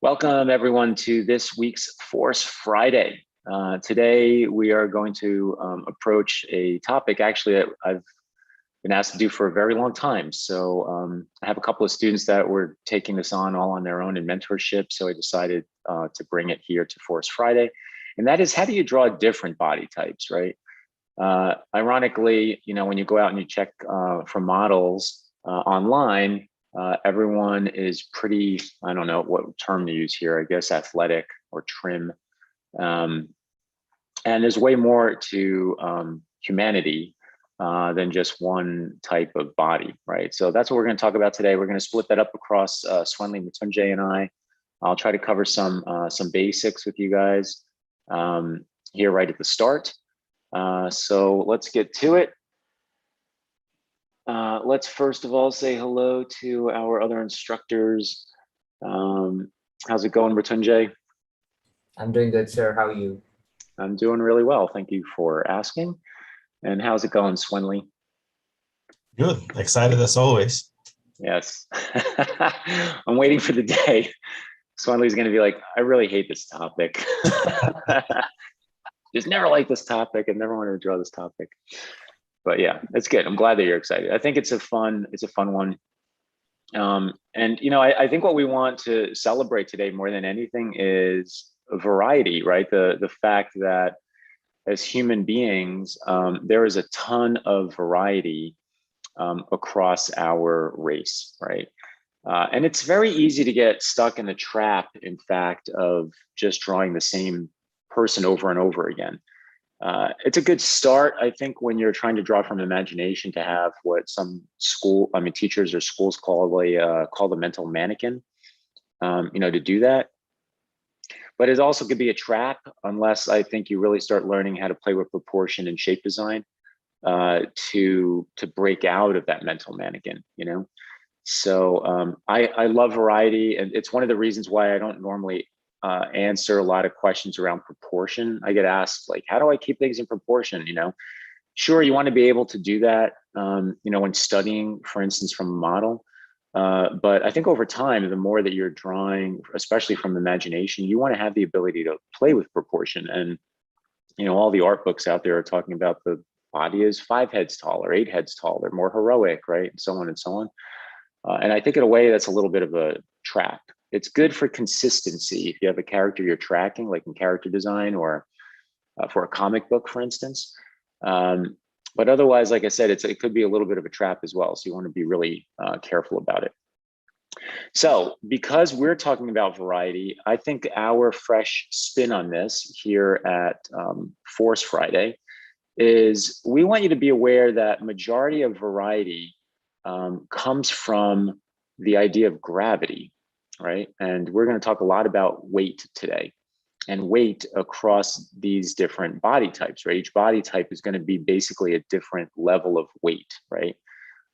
Welcome everyone to this week's Force Friday. Today we are going to approach a topic actually that I've been asked to do for a very long time. So I have a couple of students that were taking this on all on their own in mentorship. So I decided to bring it here to Force Friday. And that is, how do you draw different body types, right? Ironically, when you go out and you check for models online, everyone is pretty, I don't know what term to use here, I guess athletic or trim. And there's way more to humanity than just one type of body, right? So that's what we're going to talk about today. We're going to split that up across Swenli, Mrityunjay, and I. I'll try to cover some basics with you guys here right at the start. So let's get to it. Let's first of all say hello to our other instructors. How's it going, Mrityunjay? I'm doing good, sir. How are you? I'm doing really well. Thank you for asking. And how's it going, Swenli? Good. Excited as always. Yes. I'm waiting for the day Swenli's going to be like, I really hate this topic. Just never liked this topic and never wanted to draw this topic. But yeah, it's good. I'm glad that you're excited. I think it's a fun one. And I think what we want to celebrate today more than anything is a variety, right? The fact that as human beings, there is a ton of variety across our race, right? And it's very easy to get stuck in the trap, in fact, of just drawing the same person over and over again. It's a good start, I think, when you're trying to draw from imagination, to have what some teachers or schools call the mental mannequin, to do that. But it also could be a trap unless I think you really start learning how to play with proportion and shape design to break out of that mental mannequin, So I love variety, and it's one of the reasons why I don't normally answer a lot of questions around proportion. I get asked, like, how do I keep things in proportion? Sure, you want to be able to do that, when studying, for instance, from a model. But I think over time, the more that you're drawing, especially from imagination, you want to have the ability to play with proportion. And, all the art books out there are talking about the body is 5 heads tall or 8 heads tall. They're more heroic, right? And so on and so on. And I think in a way that's a little bit of a trap. It's good for consistency. If you have a character you're tracking, like in character design or for a comic book, for instance. But otherwise, like I said, it could be a little bit of a trap as well. So you want to be really careful about it. So because we're talking about variety, I think our fresh spin on this here at Force Friday is we want you to be aware that majority of variety comes from the idea of gravity, right? And we're going to talk a lot about weight today, and weight across these different body types, right? Each body type is going to be basically a different level of weight, right?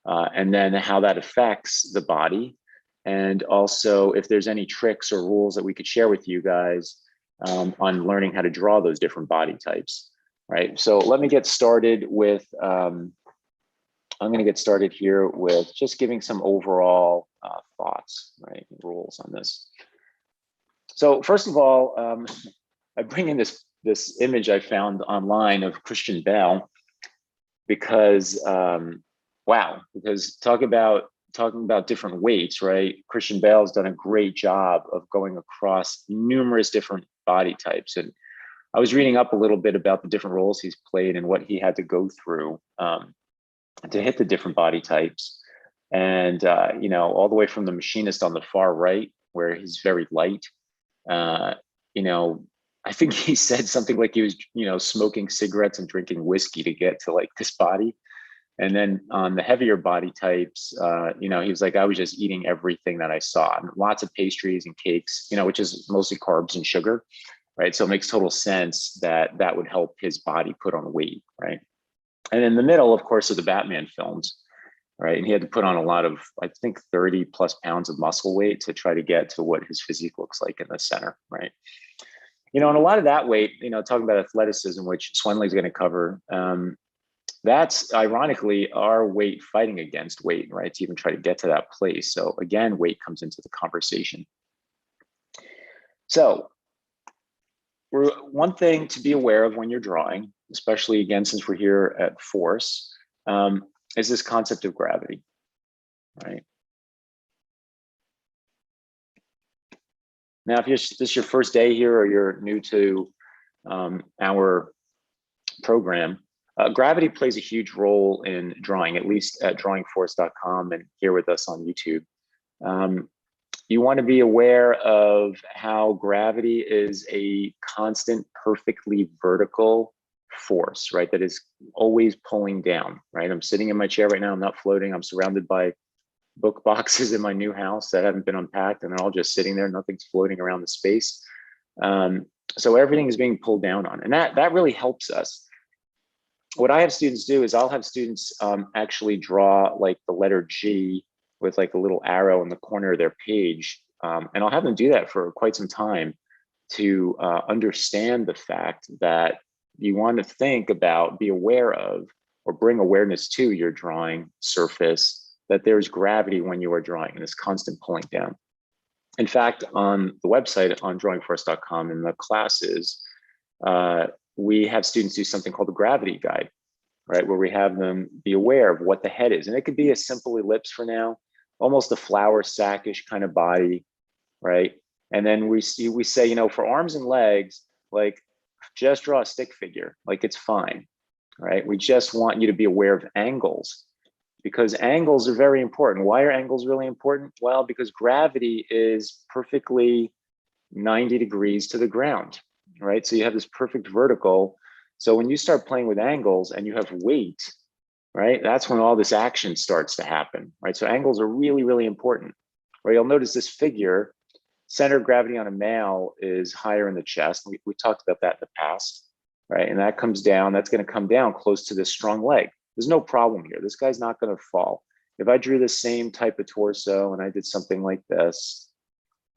And then how that affects the body. And also if there's any tricks or rules that we could share with you guys on learning how to draw those different body types, right? So let me get started with, I'm going to get started here with just giving some overall thoughts, right? Rules on this. So first of all, I bring in this image I found online of Christian Bale because, because talking about different weights, right? Christian Bale has done a great job of going across numerous different body types. And I was reading up a little bit about the different roles he's played and what he had to go through to hit the different body types. And, all the way from the machinist on the far right, where he's very light, I think he said something like he was, smoking cigarettes and drinking whiskey to get to like this body. And then on the heavier body types, he was like, I was just eating everything that I saw, and lots of pastries and cakes, which is mostly carbs and sugar, right? So it makes total sense that that would help his body put on weight, right? And in the middle, of course, are the Batman films, right? And he had to put on a lot of, I think, 30 plus pounds of muscle weight to try to get to what his physique looks like in the center, right? And a lot of that weight, talking about athleticism, which Swenli's going to cover, that's ironically our weight fighting against weight, right? To even try to get to that place. So again, weight comes into the conversation. So one thing to be aware of when you're drawing, especially again, since we're here at Force, is this concept of gravity, right? Now, if this is your first day here or you're new to our program, gravity plays a huge role in drawing, at least at drawingforce.com and here with us on YouTube. You want to be aware of how gravity is a constant, perfectly vertical force, right? That is always pulling down, right? I'm sitting in my chair right now. I'm not floating. I'm surrounded by book boxes in my new house that haven't been unpacked, and they're all just sitting there. Nothing's floating around the space. So everything is being pulled down on, and that really helps us. What I have students do is I'll have students actually draw like the letter G with like a little arrow in the corner of their page. And I'll have them do that for quite some time to understand the fact that you want to think about, be aware of, or bring awareness to your drawing surface that there's gravity when you are drawing and this constant pulling down. In fact, on the website on drawingforce.com in the classes, we have students do something called the gravity guide, right? Where we have them be aware of what the head is. And it could be a simple ellipse for now, almost a flower sackish kind of body, right? And then we say, you know, for arms and legs, like just draw a stick figure, like it's fine, right? We just want you to be aware of angles because angles are very important. Why are angles really important? Well, because gravity is perfectly 90 degrees to the ground, right? So you have this perfect vertical. So when you start playing with angles and you have weight, right, that's when all this action starts to happen, right? So angles are really, really important, right? You'll notice this figure, center of gravity on a male is higher in the chest. We talked about that in the past, right? And that comes down, that's gonna come down close to this strong leg. There's no problem here. This guy's not gonna fall. If I drew the same type of torso and I did something like this,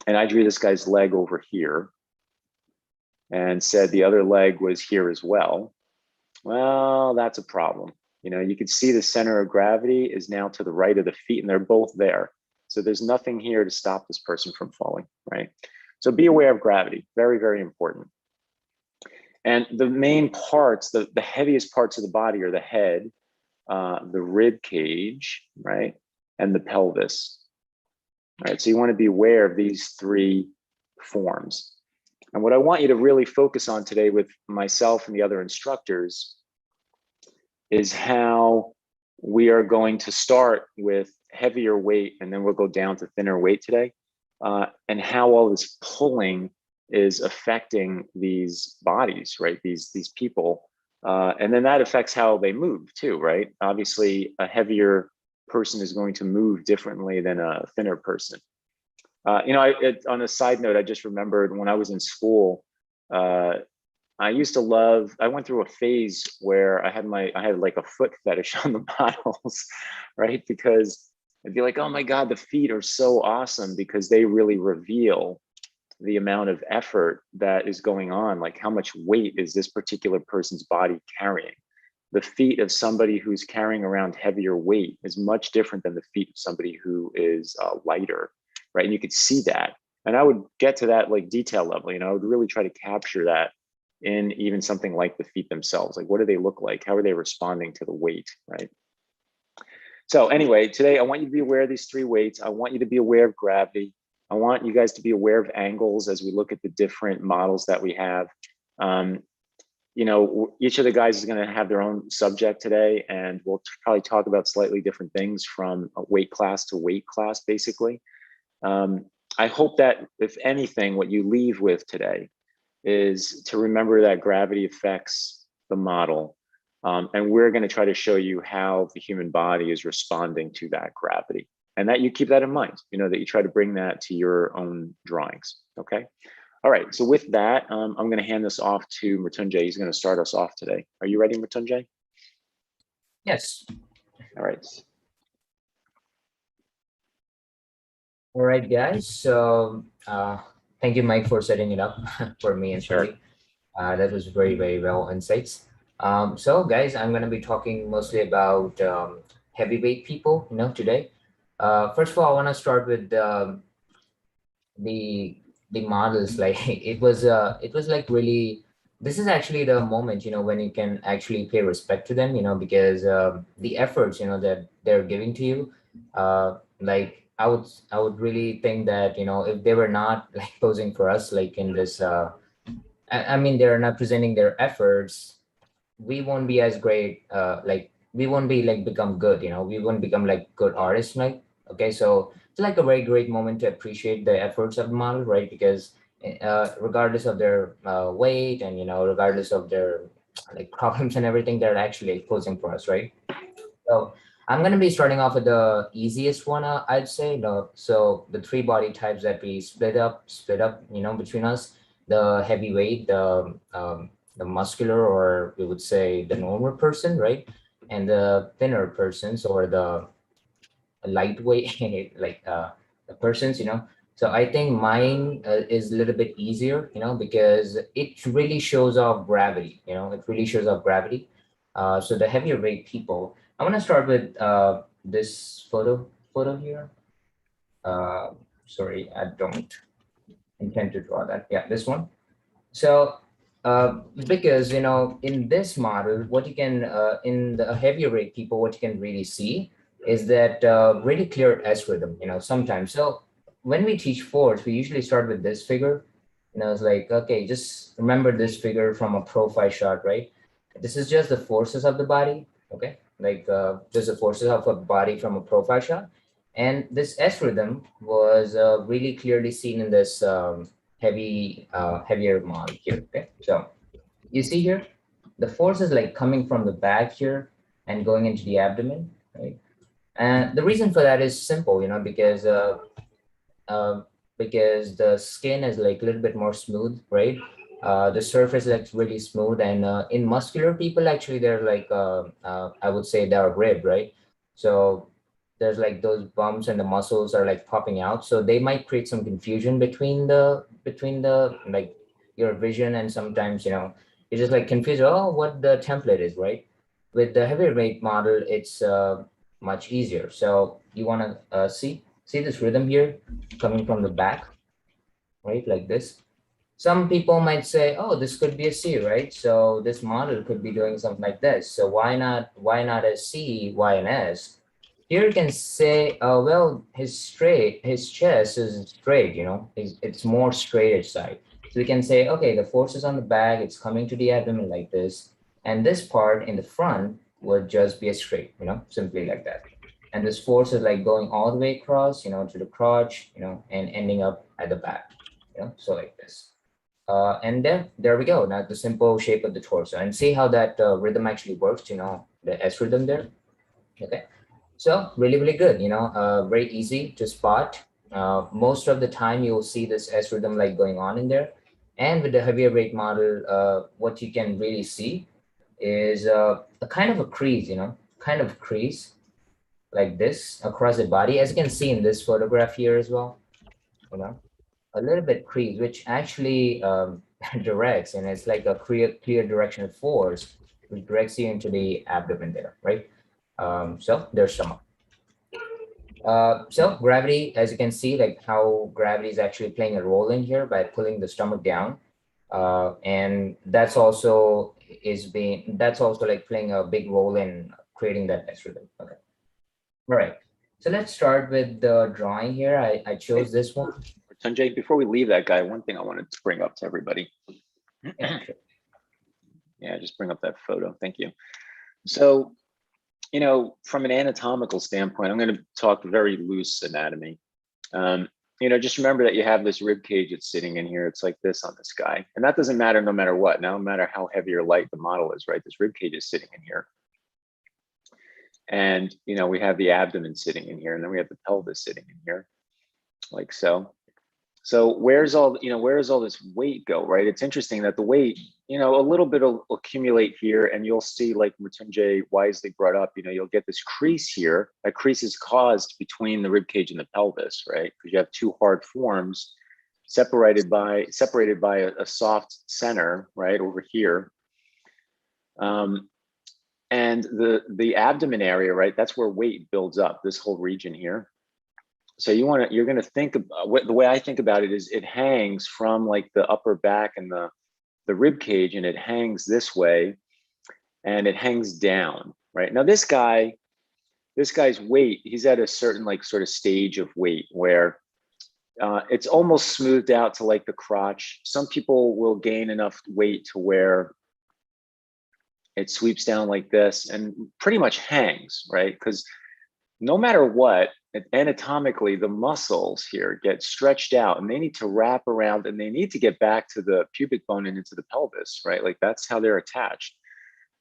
and I drew this guy's leg over here and said the other leg was here as well, well, that's a problem. You know, you can see the center of gravity is now to the right of the feet and they're both there. So there's nothing here to stop this person from falling, right? So be aware of gravity, very, very important. And the main parts, the heaviest parts of the body are the head, the rib cage, right? And the pelvis, right? So you want to be aware of these three forms. And what I want you to really focus on today with myself and the other instructors is how we are going to start with heavier weight and then we'll go down to thinner weight today, and how all this pulling is affecting these bodies, right? These people, and then that affects how they move too, right? Obviously, a heavier person is going to move differently than a thinner person. You know, on a side note, I just remembered when I was in school, I used to love, I went through a phase where I had like a foot fetish on the models, right? Because I'd be like, oh my God, the feet are so awesome because they really reveal the amount of effort that is going on. Like how much weight is this particular person's body carrying? The feet of somebody who's carrying around heavier weight is much different than the feet of somebody who is lighter, right? And you could see that. And I would get to that like detail level, you know, I would really try to capture that in even something like the feet themselves. Like, what do they look like? How are they responding to the weight, right? So anyway, today I want you to be aware of these three weights. I want you to be aware of gravity. I want you guys to be aware of angles as we look at the different models that we have. You know, each of the guys is going to have their own subject today, and we'll probably talk about slightly different things from weight class to weight class, basically. I hope that if anything, what you leave with today is to remember that gravity affects the model. And we're going to try to show you how the human body is responding to that gravity, and that you keep that in mind, you know, that you try to bring that to your own drawings. Okay. All right. So with that, I'm going to hand this off to Mrityunjay. He's going to start us off today. Are you ready, Mrityunjay? Yes. All right. All right, guys. So thank you, Mike, for setting it up for me and Sure. Shirley. That was very, very well insights. So guys, I'm going to be talking mostly about heavyweight people, you know, today. First of all, I want to start with the the models, like it was like really, this is actually the moment, when you can actually pay respect to them, because the efforts, that they're giving to you, like I would really think that, if they were not like posing for us, like in this, I mean, they're not presenting their efforts, we won't be as great, like we won't be like become good, we won't become like good artists, like, okay. So it's like a very great moment to appreciate the efforts of the model, right? Because regardless of their weight, and regardless of their like problems and everything, they're actually posing for us, right? So I'm going to be starting off with the easiest one, I'd say. So the three body types that we split up, between us: the heavyweight, the muscular, or we would say the normal person, right? And the thinner persons, or the lightweight, like the persons, So I think mine is a little bit easier, because it really shows off gravity, it really shows off gravity. So the heavier weight people, I'm gonna start with this photo here. Uh, Sorry, I don't intend to draw that. Yeah, this one. So, because in this model, what you can in the heavier rate people, what you can really see is that really clear S rhythm. Sometimes. So when we teach force, we usually start with this figure. It's like, okay, just remember this figure from a profile shot, right? This is just the forces of the body. Okay, like just the forces of a body from a profile shot, and this S rhythm was really clearly seen in this. Heavier model here. Okay, so you see here, the force is like coming from the back here and going into the abdomen, right? And the reason for that is simple, uh, because the skin is like a little bit more smooth, right? The surface is like really smooth, and in muscular people, actually, they're like I would say they're ribbed, right? So there's like those bumps, and the muscles are like popping out, so they might create some confusion between the like your vision, and sometimes you're just like confused. Oh, what the template is, right? With the heavyweight model, it's much easier. So you want to see this rhythm here coming from the back, right? Like this. Some people might say, oh, this could be a C, right? So this model could be doing something like this. So why not a C, Y, and S? Here you can say, well, his chest is straight, it's more straight side. So we can say, okay, the force is on the back, it's coming to the abdomen like this. And this part in the front would just be a straight, simply like that. And this force is like going all the way across, to the crotch, and ending up at the back, so like this. And then there we go. Now the simple shape of the torso, and see how that rhythm actually works, the S rhythm there. Okay. So really, really good, very easy to spot. Most of the time you'll see this S rhythm like going on in there. And with the heavier weight model, what you can really see is a kind of a crease, kind of crease like this across the body, as you can see in this photograph here as well, you know, a little bit crease, which actually directs, and it's like a clear directional force, which directs you into the abdomen there, right? So there's some. So gravity, as you can see, like how gravity is actually playing a role in here by pulling the stomach down. And that's also like playing a big role in creating that S rhythm. Okay. All right. So let's start with the drawing here. I chose this one. Sanjay, before we leave that guy, one thing I wanted to bring up to everybody. Yeah, sure. Yeah, just bring up that photo. Thank you. So, from an anatomical standpoint, I'm going to talk very loose anatomy. Just remember that you have this rib cage that's sitting in here. It's like this on this guy. And that doesn't matter no matter what. No matter how heavy or light the model is, right? This rib cage is sitting in here. And, we have the abdomen sitting in here, and then we have the pelvis sitting in here, like so. So where's all this weight go, right? It's interesting that the weight, a little bit will accumulate here, and you'll see, like Mrityunjay wisely brought up, you'll get this crease here. That crease is caused between the rib cage and the pelvis, right? Because you have two hard forms separated by a soft center, right over here. And the abdomen area, right? That's where weight builds up, this whole region here. so you're going to think about the way I think about it is it hangs from like the upper back and the rib cage, and it hangs this way and it hangs down, right? Now this guy's weight, he's at a certain like sort of stage of weight where it's almost smoothed out to like the crotch. Some people will gain enough weight to where it sweeps down like this and pretty much hangs, right? Because no matter what, anatomically, the muscles here get stretched out and they need to wrap around and they need to get back to the pubic bone and into the pelvis, right? Like that's how they're attached.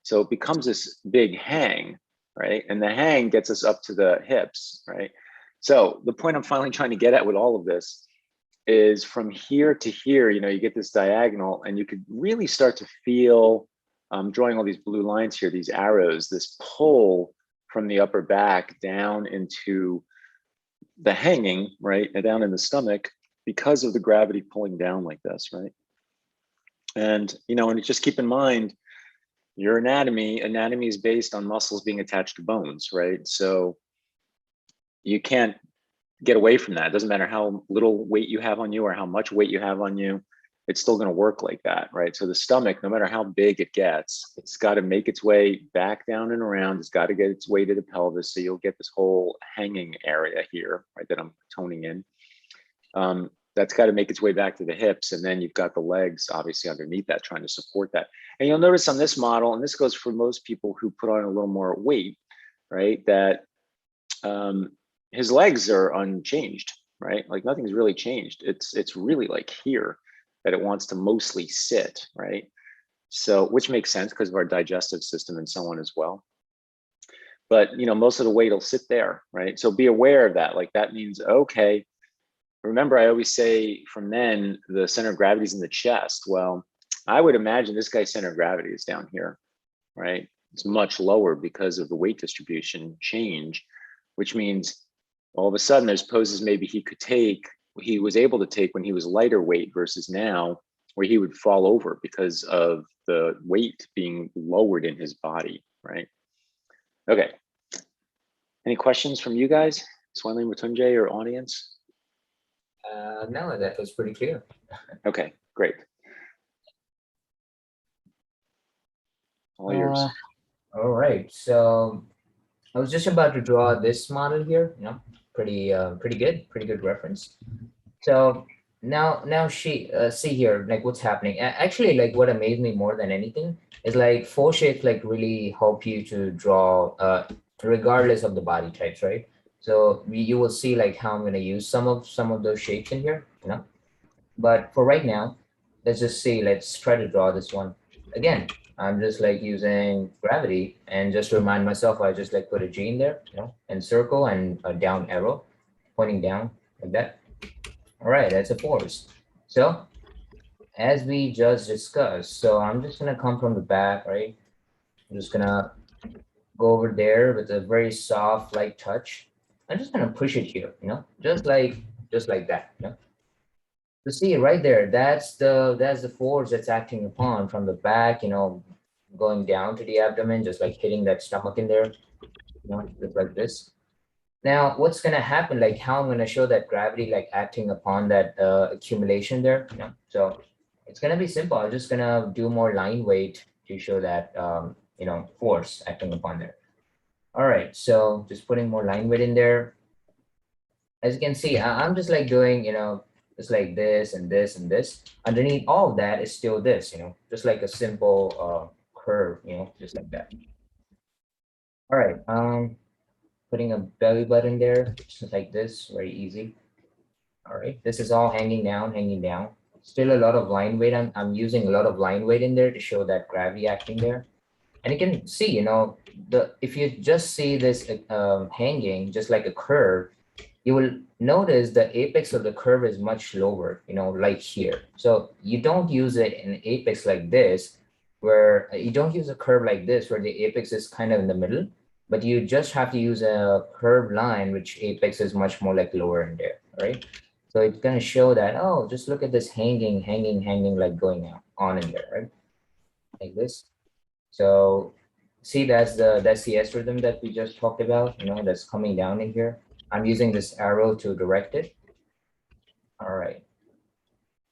So it becomes this big hang, right? And the hang gets us up to the hips, right? So the point I'm finally trying to get at with all of this is from here to here, you know, you get this diagonal and you could really start to feel, drawing all these blue lines here, these arrows, this pull from the upper back down into the hanging, right? And down in the stomach because of the gravity pulling down like this, right? And, you know, and just keep in mind, your anatomy is based on muscles being attached to bones, right? So you can't get away from that. It doesn't matter how little weight you have on you or how much weight you have on you, it's still going to work like that, right? So the stomach, no matter how big it gets, it's got to make its way back down and around. It's got to get its way to the pelvis. So you'll get this whole hanging area here, right, that I'm toning in. That's got to make its way back to the hips. And then you've got the legs obviously underneath that trying to support that. And you'll notice on this model, and this goes for most people who put on a little more weight, right, that his legs are unchanged, right? Like nothing's really changed. It's really like here that it wants to mostly sit, right? So, which makes sense because of our digestive system and so on as well. But, you know, most of the weight will sit there, right? So be aware of that. Like that means, okay, remember I always say for men, the center of gravity is in the chest. Well, I would imagine this guy's center of gravity is down here, right? It's much lower because of the weight distribution change, which means all of a sudden there's poses maybe he was able to take when he was lighter weight versus now where he would fall over because of the weight being lowered in his body, right? Okay. Any questions from you guys? Swanley, Matunjay, or audience? No, that was pretty clear. Okay, great. All yours. All right, so I was just about to draw this model here, you know, pretty good reference. So now see here, like what's happening. Actually, like what amazed me more than anything is like four shapes like really help you to draw regardless of the body types, right? So you will see like how I'm going to use some of those shapes in here, you know. But for right now, let's try to draw this one again. I'm just like using gravity, and just to remind myself, I just like put a G in there, you know, and circle and a down arrow pointing down like that. All right, that's a force. So as we just discussed, so I'm just gonna come from the back, right? I'm just gonna go over there with a very soft, light touch. I'm just gonna push it here, you know, just like that, you know. So see right there, that's the force that's acting upon from the back, you know, going down to the abdomen, just like hitting that stomach in there, you know, just like this. Now, what's gonna happen, like how I'm gonna show that gravity like acting upon that accumulation there, you know? So it's gonna be simple. I'm just gonna do more line weight to show that, you know, force acting upon there. All right, so just putting more line weight in there. As you can see, I'm just like doing, you know, just like this and this and this. Underneath all of that is still this, you know, just like a simple curve, you know, just like that. All right, putting a belly button there, just like this, very easy. All right, this is all hanging down, hanging down. Still a lot of line weight. I'm using a lot of line weight in there to show that gravity acting there. And you can see, you know, if you just see this hanging, just like a curve, you will notice the apex of the curve is much lower, you know, like here. So you don't use it in apex like this, where you don't use a curve like this, where the apex is kind of in the middle, but you just have to use a curved line, which apex is much more like lower in there, right? So it's going to show that, oh, just look at this hanging, like going out on in there, right? Like this. So see, that's the S rhythm that we just talked about, you know, that's coming down in here. I'm using this arrow to direct it. All right.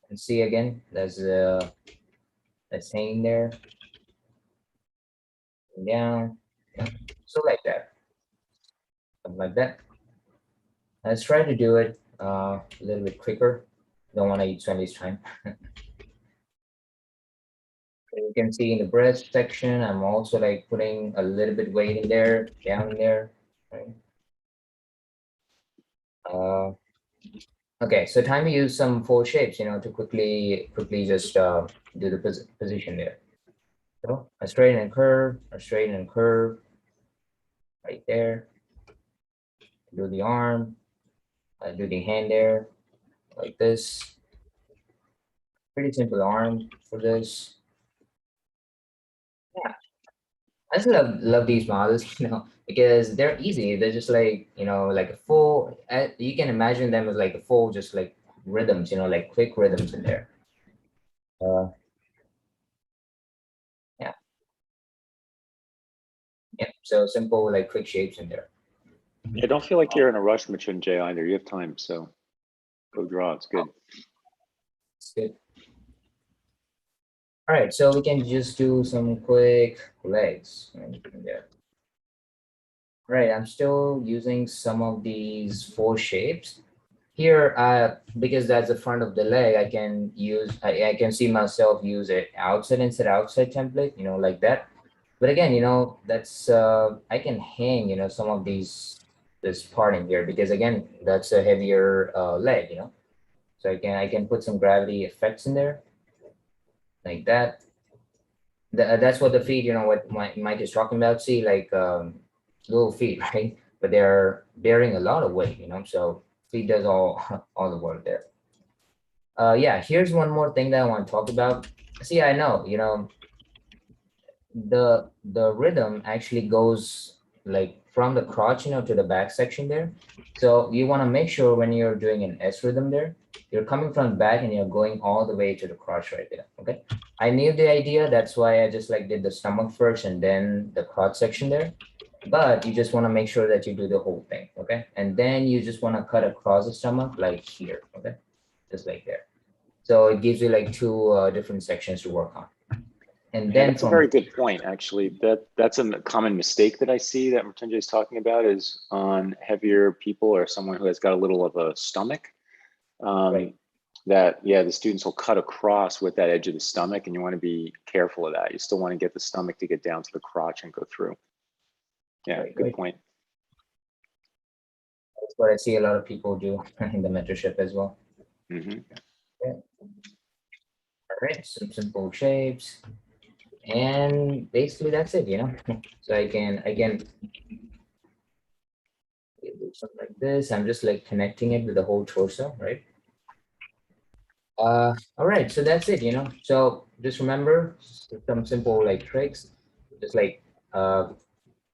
And see again, that's hanging there. Down. Yeah. So like that. Something like that. Let's try to do it a little bit quicker. Don't want to eat Swendy's time. You can see in the breast section, I'm also like putting a little bit weight in there, down there. Right? Okay, so time to use some fold shapes, to quickly just do the position there. So a straighten and curve, right there. Do the arm, do the hand there, like this. Pretty simple arm for this. Yeah, I just love these models, because they're easy. They're just like, like a full, you can imagine them as like a full, just like rhythms, like quick rhythms in there. Yeah. Yeah, so simple, like quick shapes in there. Yeah, don't feel like you're in a rush, Mrityunjay, either. You have time, so go draw. It's good. It's good. All right, so we can just do some quick legs. Yeah. All right, I'm still using some of these four shapes. Here, because that's the front of the leg, I can use, I can see myself use it outside template, like that. But again, that's, I can hang, some of this part in here, because again, that's a heavier leg, So I can put some gravity effects in there, like that. That's what the feet, what Mike is talking about. See, like little feet, right? But they're bearing a lot of weight, so feet does all all the work there. Yeah, here's one more thing that I want to talk about. See, I know, the rhythm actually goes like from the crotch, to the back section there. So you want to make sure when you're doing an S rhythm there, you're coming from the back and you're going all the way to the crotch right there. Okay. I knew the idea. That's why I just like did the stomach first and then the crotch section there. But you just want to make sure that you do the whole thing. Okay. And then you just want to cut across the stomach like here. Okay. Just like there. So it gives you like two different sections to work on. And Yeah, then that's a very good point, actually. That's a common mistake that I see that Mrityunjay is talking about, is on heavier people or someone who has got a little of a stomach. Right. That, yeah, the students will cut across with that edge of the stomach, and you want to be careful of that. You still want to get the stomach to get down to the crotch and go through. Yeah, Right, good right. point. That's what I see a lot of people do in the mentorship as well. Mhm. Yeah. All right, some simple shapes. And basically that's it, So I can do something like this. I'm just like connecting it with the whole torso, right? All right, so that's it, So just remember some simple like tricks. Just like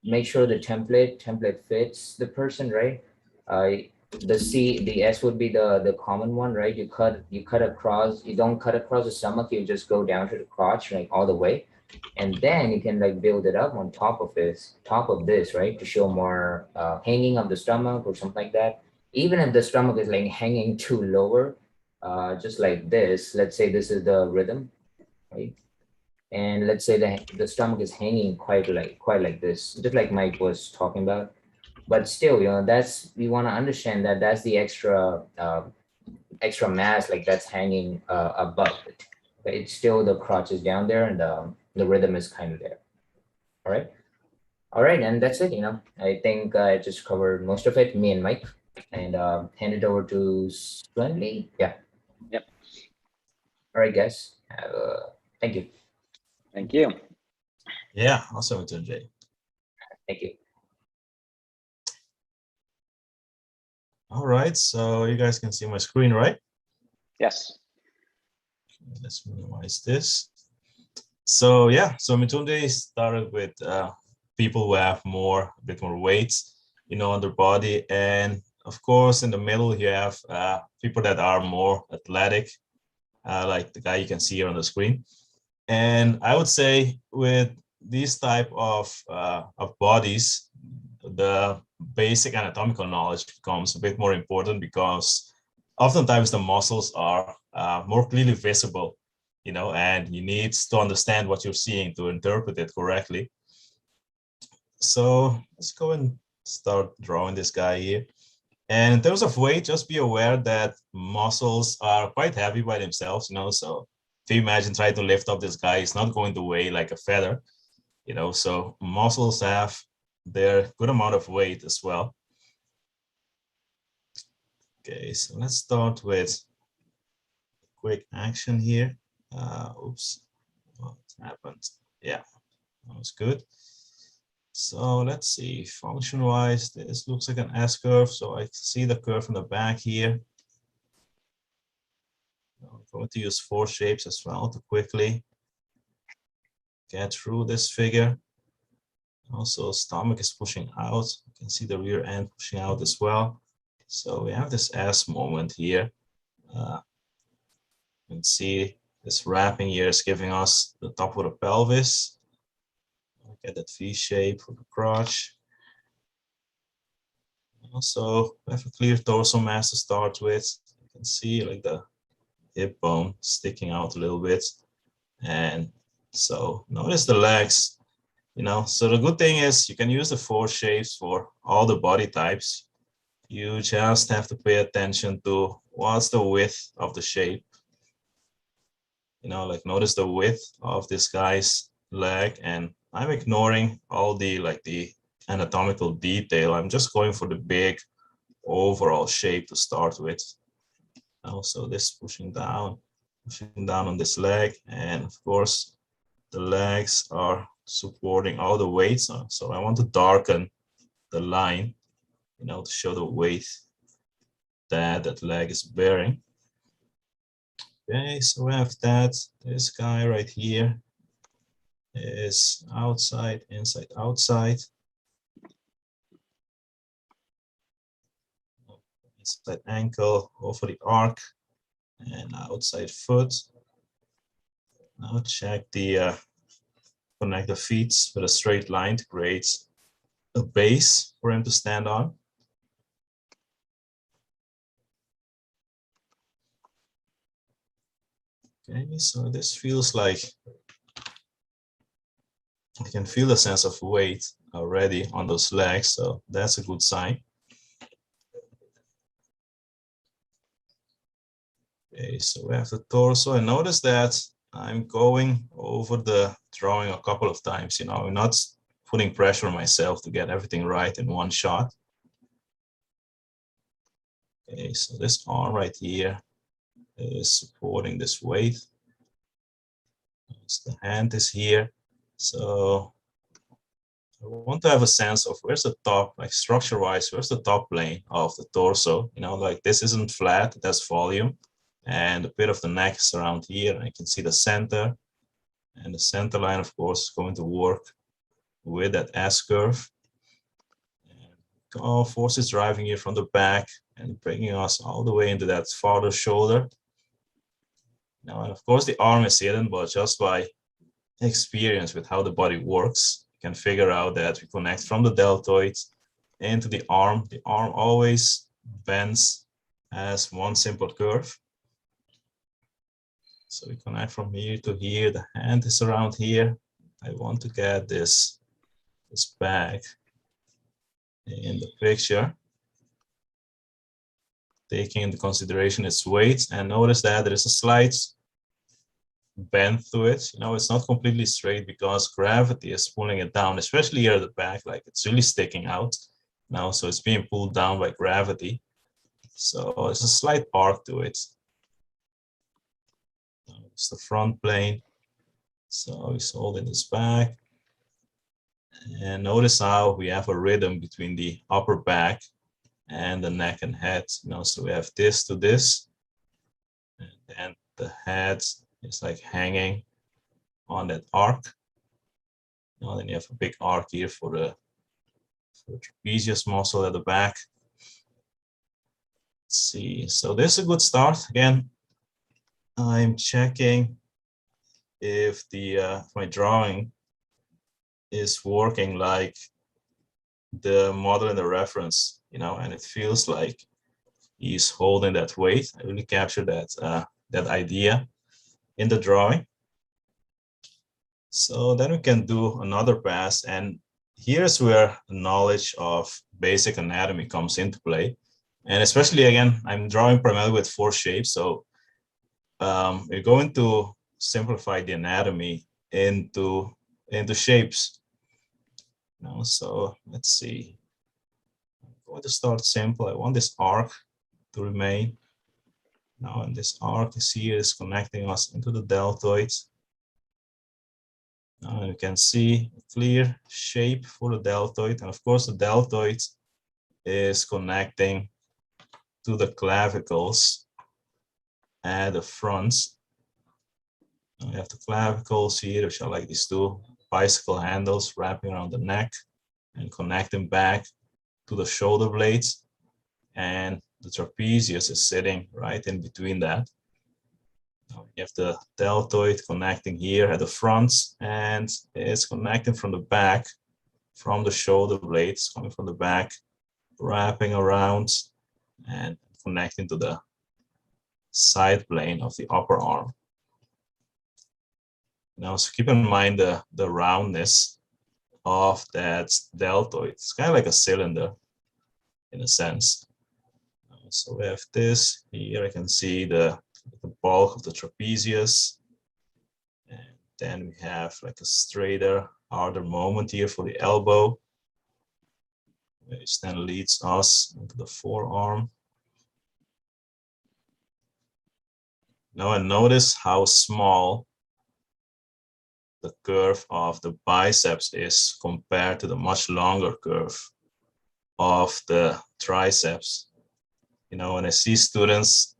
make sure the template fits the person, right? The S would be the common one, right? You cut across, you don't cut across the stomach, you just go down to the crotch, like all the way. And then you can like build it up on top of this, right? To show more hanging of the stomach or something like that. Even if the stomach is like hanging too lower, just like this, let's say this is the rhythm, right? And let's say the stomach is hanging quite like this, just like Mike was talking about. But still, we want to understand that that's the extra mass, like that's hanging above it. But it's still the crotch is down there and the rhythm is kind of there. All right, and that's it. I think I just covered most of it, me and Mike, and hand it over to Splendly. Yeah. Yep. All right, guys. Thank you. Thank you. Yeah, awesome, Mrityunjay. Thank you. All right, so you guys can see my screen, right? Yes. Let's minimize this. So yeah, so Mrityunjay started with people who have a bit more weight, on their body, and of course in the middle you have people that are more athletic, like the guy you can see here on the screen. And I would say with these type of bodies, the basic anatomical knowledge becomes a bit more important, because oftentimes the muscles are more clearly visible, you know, and you need to understand what you're seeing to interpret it correctly. So let's go and start drawing this guy here. And in terms of weight, just be aware that muscles are quite heavy by themselves, you know, so if you imagine trying to lift up this guy, it's not going to weigh like a feather, you know, so muscles have their good amount of weight as well. Okay, so let's start with quick action here. Oops, what happened? Yeah, that was good. So let's see, function-wise, this looks like an S-curve. So I see the curve in the back here. I'm going to use 4 shapes as well to quickly get through this figure. Also, stomach is pushing out. You can see the rear end pushing out as well. So we have this S moment here. You can see this wrapping here is giving us the top of the pelvis. Get that V shape for the crotch. Also, we have a clear torso mass to start with. You can see like the hip bone sticking out a little bit. And so notice the legs, you know, so the good thing is you can use the 4 shapes for all the body types. You just have to pay attention to what's the width of the shape. You know, like notice the width of this guy's leg, and I'm ignoring all the anatomical detail. I'm just going for the big overall shape to start with. Also, this pushing down on this leg, and of course the legs are supporting all the weight. So I want to darken the line, you know, to show the weight that leg is bearing. Okay, so we have that. This guy right here is outside, inside, outside. Inside ankle over the arc and outside foot. Now check the connect the feet with a straight line to create a base for him to stand on. Okay, so this feels like I can feel a sense of weight already on those legs, so that's a good sign. Okay, so we have the torso, and notice that I'm going over the drawing a couple of times, you know, I'm not putting pressure on myself to get everything right in one shot. Okay, so this arm right here is supporting this weight. The hand is here. So I want to have a sense of where's the top, like structure-wise, where's the top plane of the torso? You know, like this isn't flat, it has volume. And a bit of the neck is around here. I can see the center. And the center line, of course, is going to work with that S-curve. All forces driving here from the back and bringing us all the way into that farther shoulder. Now, and of course, the arm is hidden, but just by experience with how the body works, you can figure out that we connect from the deltoid into the arm. The arm always bends as one simple curve. So we connect from here to here. The hand is around here. I want to get this back in the picture, taking into consideration its weight, and notice that there is a slight bend to it. You know, it's not completely straight because gravity is pulling it down, especially here at the back, like it's really sticking out now. So it's being pulled down by gravity. So it's a slight arc to it. It's the front plane. So he's holding this back. And notice how we have a rhythm between the upper back and the neck and head. You know, so we have this to this, and the head is like hanging on that arc. You know, then you have a big arc here for the trapezius muscle at the back. Let's see, so this is a good start. Again, I'm checking if the my drawing is working like the model and the reference, and it feels like he's holding that weight. I really captured that idea in the drawing. So then we can do another pass, and here's where knowledge of basic anatomy comes into play. And especially, again, I'm drawing primarily with 4 shapes, so we're going to simplify the anatomy into shapes. So let's see. I'm going to start simple. I want this arc to remain. Now, and this arc is here is connecting us into the deltoid. Now you can see a clear shape for the deltoid, and of course the deltoid is connecting to the clavicles at the fronts. Now we have the clavicles here, which are like these 2 bicycle handles wrapping around the neck and connecting back to the shoulder blades, and the trapezius is sitting right in between that. Now you have the deltoid connecting here at the fronts, and it's connecting from the back, from the shoulder blades, coming from the back, wrapping around and connecting to the side plane of the upper arm. Now, so keep in mind the roundness of that deltoid. It's kind of like a cylinder in a sense. So we have this here. I can see the bulk of the trapezius, and then we have like a straighter, harder moment here for the elbow, which then leads us into the forearm. Now, and notice how small the curve of the biceps is compared to the much longer curve of the triceps. When I see students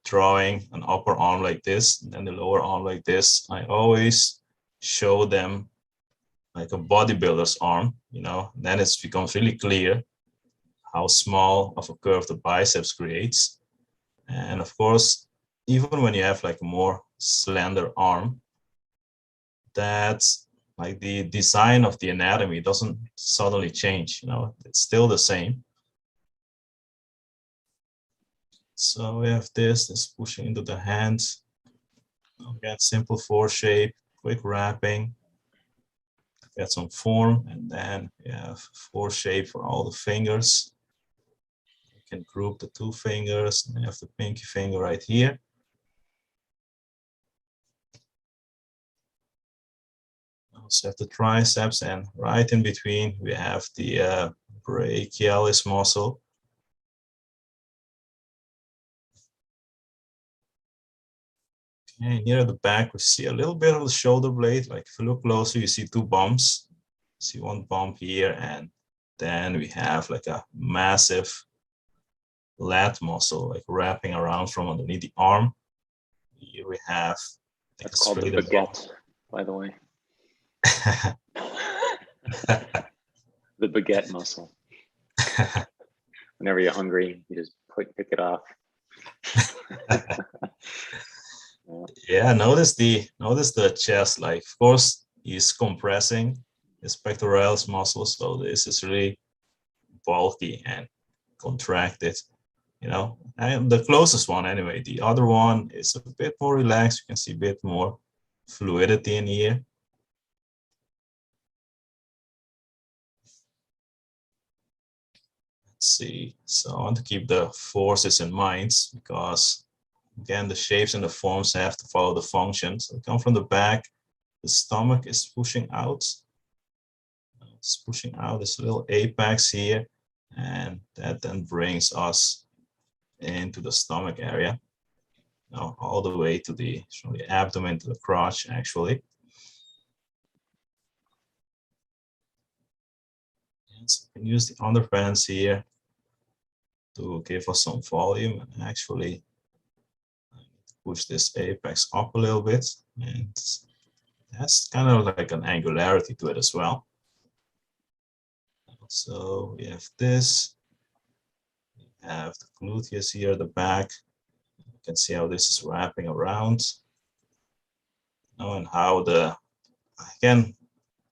drawing an upper arm like this and the lower arm like this, I always show them like a bodybuilder's arm, then it becomes really clear how small of a curve the biceps creates. And of course, even when you have like a more slender arm, that's like the design of the anatomy doesn't suddenly change, it's still the same. So we have this pushing into the hands. Again, simple 4 shape, quick wrapping, get some form, and then we have 4 shape for all the fingers. You can group the 2 fingers, and you have the pinky finger right here. Also have the triceps, and right in between we have the brachialis muscle. Okay, near the back we see a little bit of the shoulder blade. Like if you look closer, you see 2 bumps. See 1 bump here, and then we have like a massive lat muscle, like wrapping around from underneath the arm. Here we have. That's called the baguette, by the way. The baguette muscle. Whenever you're hungry, you just pick it off. Yeah, notice the chest. Like, of course, he's compressing his pectoralis muscle, so this is really bulky and contracted. And the closest one anyway. The other one is a bit more relaxed. You can see a bit more fluidity in here. Let's see. So I want to keep the forces in mind because, again, the shapes and the forms have to follow the function. So come from the back. The stomach is pushing out. It's pushing out this little apex here, and that then brings us into the stomach area. Now all the way to from the abdomen to the crotch, actually. And so we can use the underpants here to give us some volume and actually push this apex up a little bit, and that's kind of like an angularity to it as well. So we have this, we have the gluteus here at the back. You can see how this is wrapping around. And how again,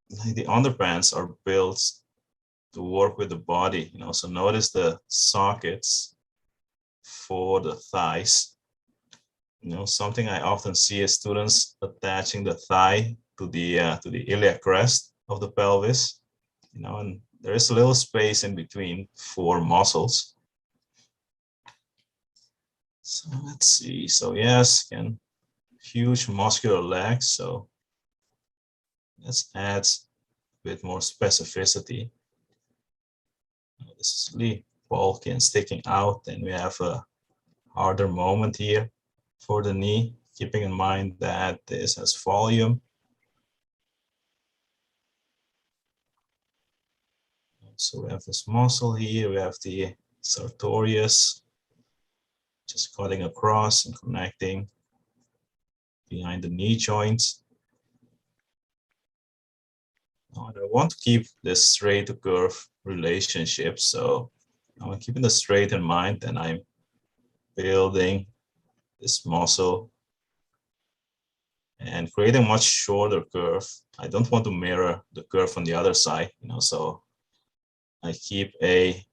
the underpants are built to work with the body, so notice the sockets for the thighs. Something I often see is students attaching the thigh to the iliac crest of the pelvis, and there is a little space in between for muscles. So let's see. So yes, again, huge muscular legs. So let's add a bit more specificity. This is really bulky and sticking out, and we have a harder moment here for the knee, keeping in mind that this has volume. So we have this muscle here, we have the sartorius, just cutting across and connecting behind the knee joints. And I want to keep this straight to curve relationship. So I'm keeping the straight in mind, and I'm building this muscle and creating a much shorter curve. I don't want to mirror the curve on the other side, so I keep a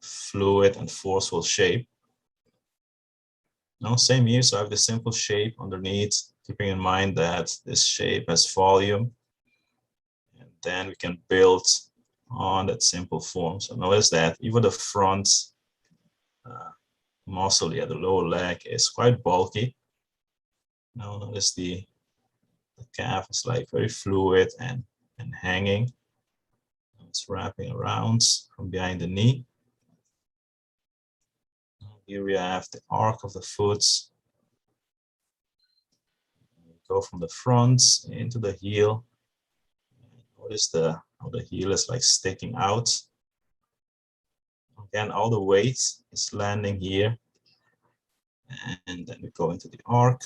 fluid and forceful shape. Now, same here, so I have the simple shape underneath, keeping in mind that this shape has volume. And then we can build on that simple form. So notice that even the front muscle here, the lower leg, is quite bulky. Now notice the calf is like very fluid and hanging. It's wrapping around from behind the knee. Here we have the arc of the foot. Go from the front into the heel. Notice how the heel is like sticking out. Again, all the weight is landing here. And then we go into the arc.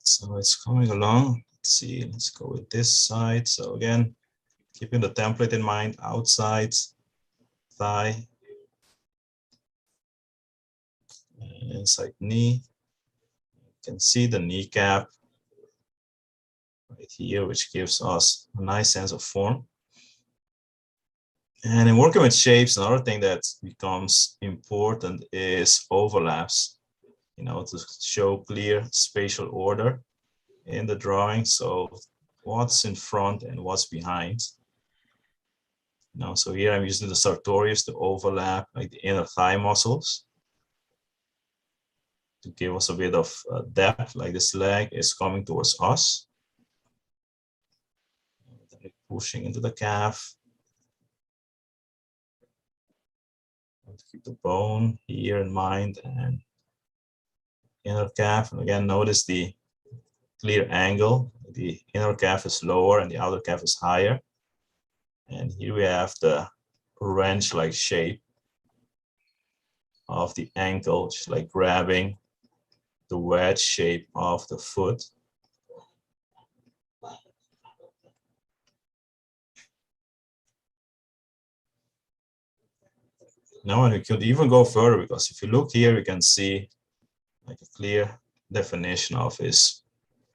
So it's coming along. Let's see, let's go with this side. So again, keeping the template in mind, outside thigh, inside knee. You can see the kneecap right here, which gives us a nice sense of form. And in working with shapes, another thing that becomes important is overlaps, to show clear spatial order in the drawing. So what's in front and what's behind. So here I'm using the sartorius to overlap like the inner thigh muscles to give us a bit of depth, like this leg is coming towards us. Pushing into the calf. To keep the bone here in mind and inner calf. And again, notice the clear angle. The inner calf is lower and the outer calf is higher. And here we have the wrench-like shape of the ankle, just like grabbing the wedge shape of the foot. Now, and we could even go further, because if you look here, we can see like a clear definition of his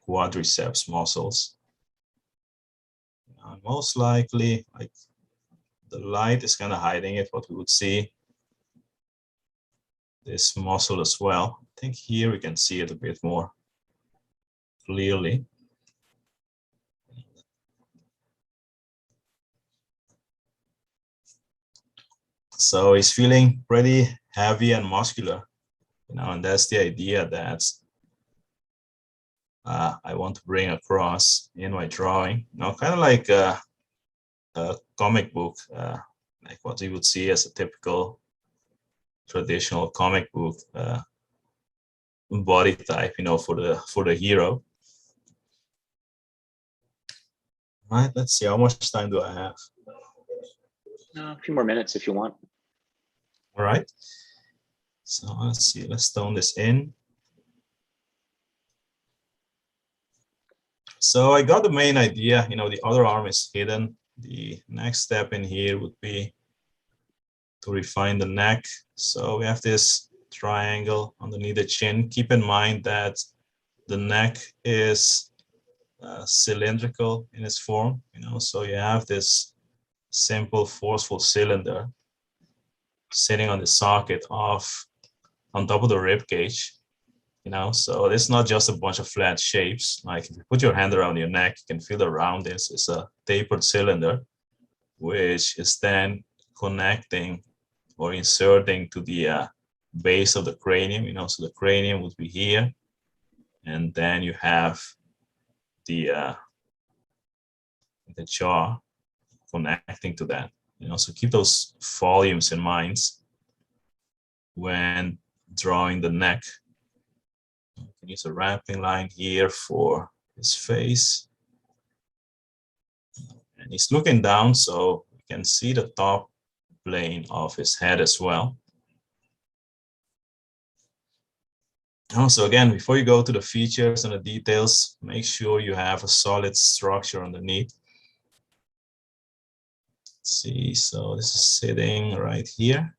quadriceps muscles. And most likely, like the light is kind of hiding it, but we would see this muscle as well. I think here we can see it a bit more clearly. So he's feeling pretty heavy and muscular, and that's the idea that I want to bring across in my drawing. Kind of like a comic book, like what you would see as a typical traditional comic book body type, for the hero. All right, let's see, how much time do I have? A few more minutes if you want. All right. So let's see, let's tone this in. So I got the main idea, the other arm is hidden. The next step in here would be to refine the neck. So we have this triangle underneath the chin. Keep in mind that the neck is cylindrical in its form, so you have this simple forceful cylinder sitting on the socket on top of the rib cage, so it's not just a bunch of flat shapes. Like if you put your hand around your neck, you can feel the roundness. It's a tapered cylinder, which is then connecting or inserting to the base of the cranium, so the cranium would be here. And then you have the jaw connecting to that, so keep those volumes in mind when drawing the neck. You can use a wrapping line here for his face. And he's looking down, so you can see the top plane of his head as well. Also, again, before you go to the features and the details, make sure you have a solid structure underneath. Let's see, so this is sitting right here.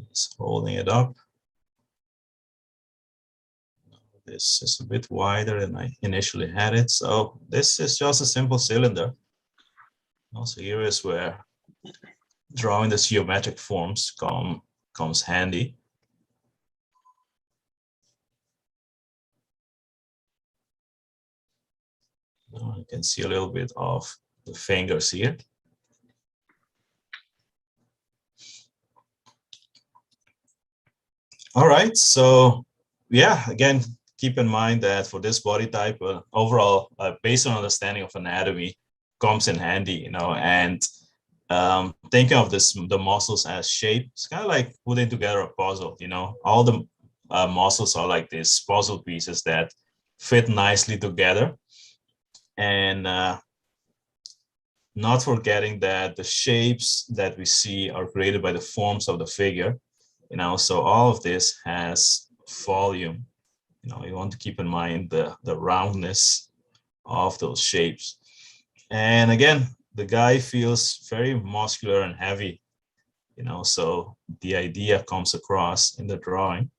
He's holding it up. This is a bit wider than I initially had it. So this is just a simple cylinder. Also, here is where drawing the geometric forms comes handy. Now you can see a little bit of the fingers here. All right, so yeah, again, keep in mind that for this body type, overall, based on understanding of anatomy comes in handy, and thinking of the muscles as shape, it's kind of like putting together a puzzle, all the muscles are like these puzzle pieces that fit nicely together. And not forgetting that the shapes that we see are created by the forms of the figure, so all of this has volume. You want to keep in mind the roundness of those shapes. And again, the guy feels very muscular and heavy, so the idea comes across in the drawing.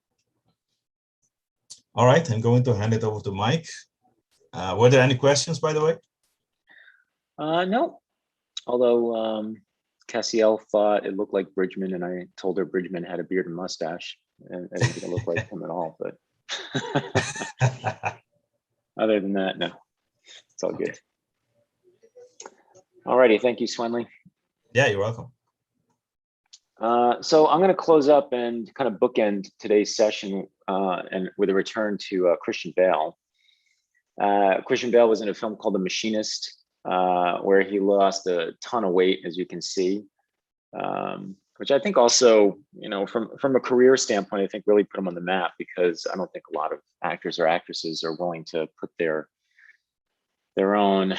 All right, I'm going to hand it over to Mike. Were there any questions, by the way? No, although Cassiel thought it looked like Bridgman, and I told her Bridgman had a beard and mustache, and I didn't think it looked like him at all. But other than that, no, it's all good. All righty, thank you, Swenley. Yeah, you're welcome. So I'm going to close up and kind of bookend today's session and with a return to Christian Bale. Christian Bale was in a film called The Machinist, where he lost a ton of weight, as you can see, which I think also, from a career standpoint, I think really put him on the map, because I don't think a lot of actors or actresses are willing to put their own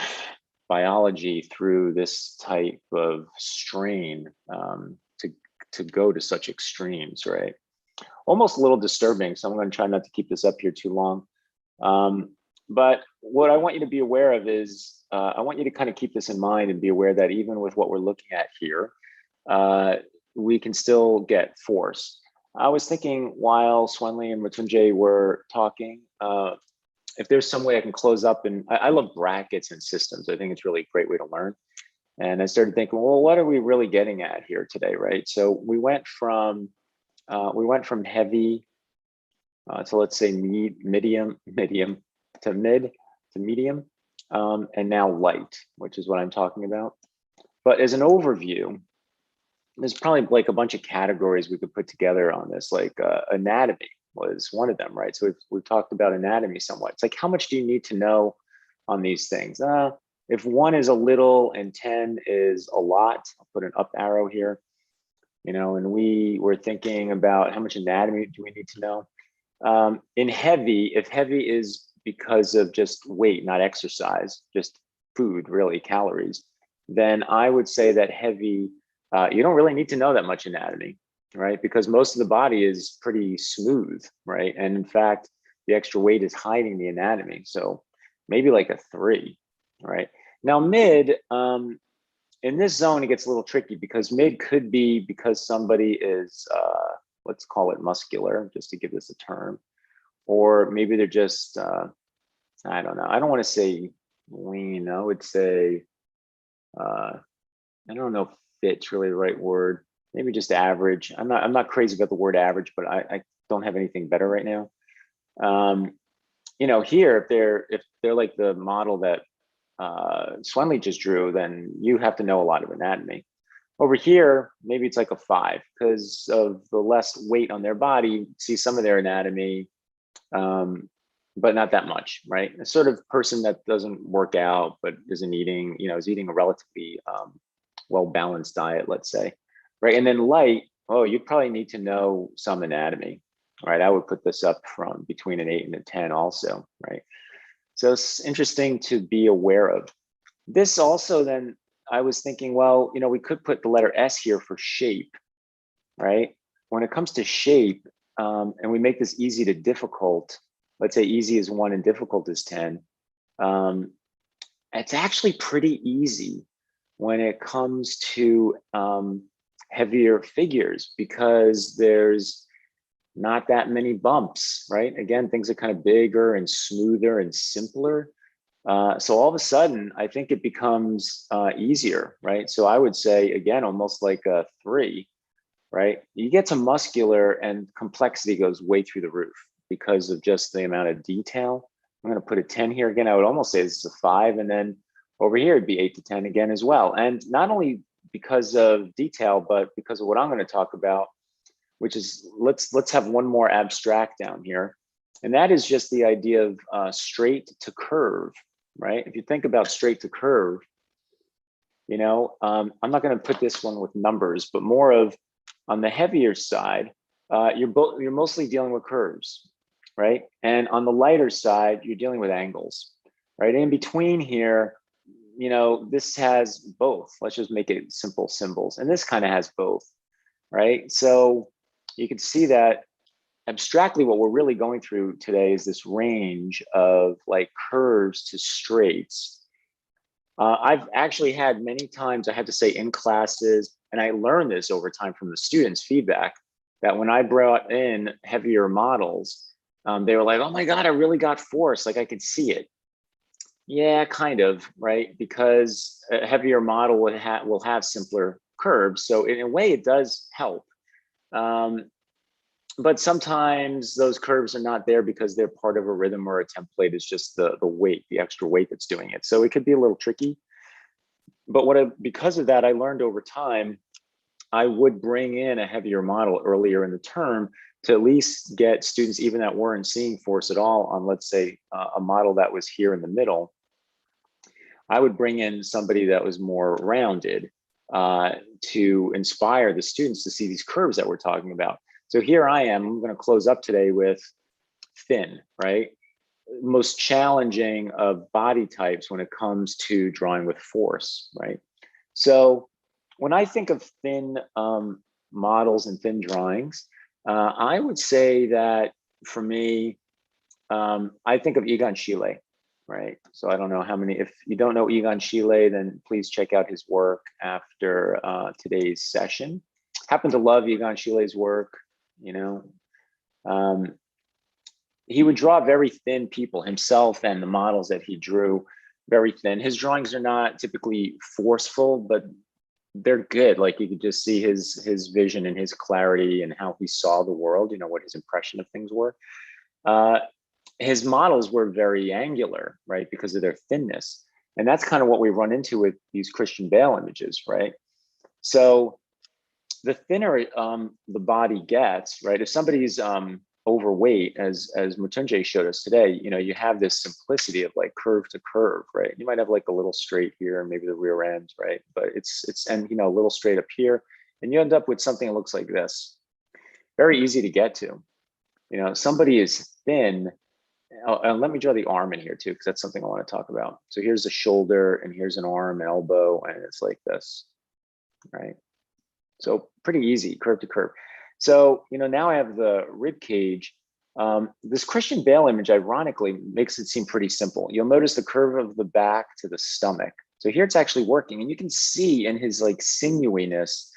biology through this type of strain to go to such extremes, right? Almost a little disturbing. So I'm going to try not to keep this up here too long. But what I want you to be aware of is, I want you to kind of keep this in mind and be aware that even with what we're looking at here, we can still get force. I was thinking while Swenley and Mrityunjay were talking, if there's some way I can close up, and I love brackets and systems. I think it's really a great way to learn. And I started thinking, well, what are we really getting at here today, right? So we went from heavy to, let's say, medium to mid to medium, and now light, which is what I'm talking about. But as an overview, there's probably like a bunch of categories we could put together on this, like anatomy was one of them, right? So we've talked about anatomy somewhat. It's like, how much do you need to know on these things? If 1 is a little and 10 is a lot, I'll put an up arrow here, and we were thinking about how much anatomy do we need to know? In heavy, if heavy is because of just weight, not exercise, just food, really, calories, then I would say that heavy, you don't really need to know that much anatomy, right? Because most of the body is pretty smooth, right? And in fact, the extra weight is hiding the anatomy. So maybe like a 3, right? Now mid, in this zone, it gets a little tricky because mid could be because somebody is, let's call it muscular, just to give this a term, or maybe they're just, I don't know. I don't want to say lean. I would say, I don't know if fit's really the right word. Maybe just average. I'm not crazy about the word average, but I don't have anything better right now. You know, here, if they're like the model that Swenley just drew, then you have to know a lot of anatomy. Over here, maybe it's like a 5 because of the less weight on their body. See some of their anatomy, but not that much, right? A sort of person that doesn't work out but isn't eating, you know, is eating a relatively well-balanced diet, let's say, right? And then light, oh, you probably need to know some anatomy, right? I would put this up from between an 8 and a 10 also, right? So it's interesting to be aware of. This also then, I was thinking, well, you know, we could put the letter S here for shape, right? When it comes to shape, and we make this easy to difficult, let's say easy is 1 and difficult is 10, it's actually pretty easy when it comes to heavier figures because there's not that many bumps, right? Again, things are kind of bigger and smoother and simpler. So all of a sudden, I think it becomes easier, right? So I would say, again, almost like a 3, right? You get to muscular and complexity goes way through the roof because of just the amount of detail. I'm going to put a 10 here again. I would almost say this is a 5, and then over here it'd be 8 to 10 again as well. And not only because of detail, but because of what I'm going to talk about, which is let's have one more abstract down here, and that is just the idea of straight to curve, right? If you think about straight to curve, you know, I'm not going to put this one with numbers, but more of on the heavier side, you're mostly dealing with curves, right? And on the lighter side, you're dealing with angles, right? In between here, you know, this has both. Let's just make it simple symbols, and this kind of has both, right? So you can see that abstractly what we're really going through today is this range of like curves to straights. I've actually had many times, I had to say in classes, and I learned this over time from the students' feedback, that when I brought in heavier models, they were like, oh my God, I really got force, like I could see it. Yeah, kind of, right? Because a heavier model will have simpler curves. So in a way, it does help. But sometimes those curves are not there because they're part of a rhythm or a template. It's just the weight, the extra weight that's doing it. So it could be a little tricky. But because of that, I learned over time, I would bring in a heavier model earlier in the term to at least get students, even that weren't seeing force at all on, let's say, a model that was here in the middle. I would bring in somebody that was more rounded to inspire the students to see these curves that we're talking about. So here I am, I'm going to close up today with thin, right? Most challenging of body types when it comes to drawing with force, right? So when I think of thin models and thin drawings, I would say that for me, I think of Egon Schiele, right? So I don't know how many, if you don't know Egon Schiele, then please check out his work after today's session. Happen to love Egon Schiele's work, you know. He would draw very thin people himself, and the models that he drew very thin. His drawings are not typically forceful, but they're good. Like you could just see his vision and his clarity and how he saw the world, you know, what his impression of things were. His models were very angular, right, because of their thinness. And that's kind of what we run into with these Christian Bale images, right? So the thinner the body gets, right, if somebody's overweight, as Mutunje showed us today, you know, you have this simplicity of like curve to curve, right? You might have like a little straight here and maybe the rear end, right? But it's and you know, a little straight up here, and you end up with something that looks like this. Very easy to get to. You know, somebody is thin. And let me draw the arm in here too, because that's something I want to talk about. So here's the shoulder, and here's an arm, elbow, and it's like this, right? So pretty easy, curve to curve. So, you know, now I have the rib cage. This Christian Bale image, ironically, makes it seem pretty simple. You'll notice the curve of the back to the stomach. So here it's actually working, and you can see in his like sinewyiness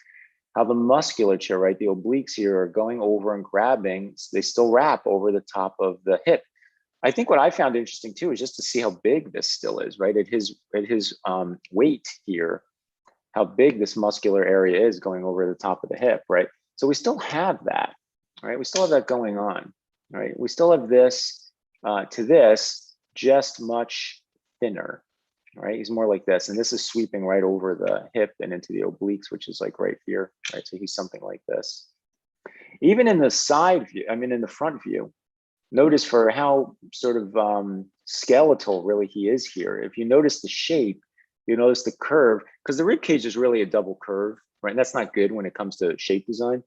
how the musculature, right, the obliques here are going over and grabbing. They still wrap over the top of the hip. I think what I found interesting too is just to see how big this still is, right? At his weight here, how big this muscular area is going over the top of the hip, right? So we still have that, right? We still have that going on, right? We still have this to this, just much thinner, right? He's more like this, and this is sweeping right over the hip and into the obliques, which is like right here, right? So he's something like this. Even in the side view, I mean, in the front view, notice for how sort of skeletal really he is here. If you notice the shape, you notice the curve, because the rib cage is really a double curve, right? And that's not good when it comes to shape design.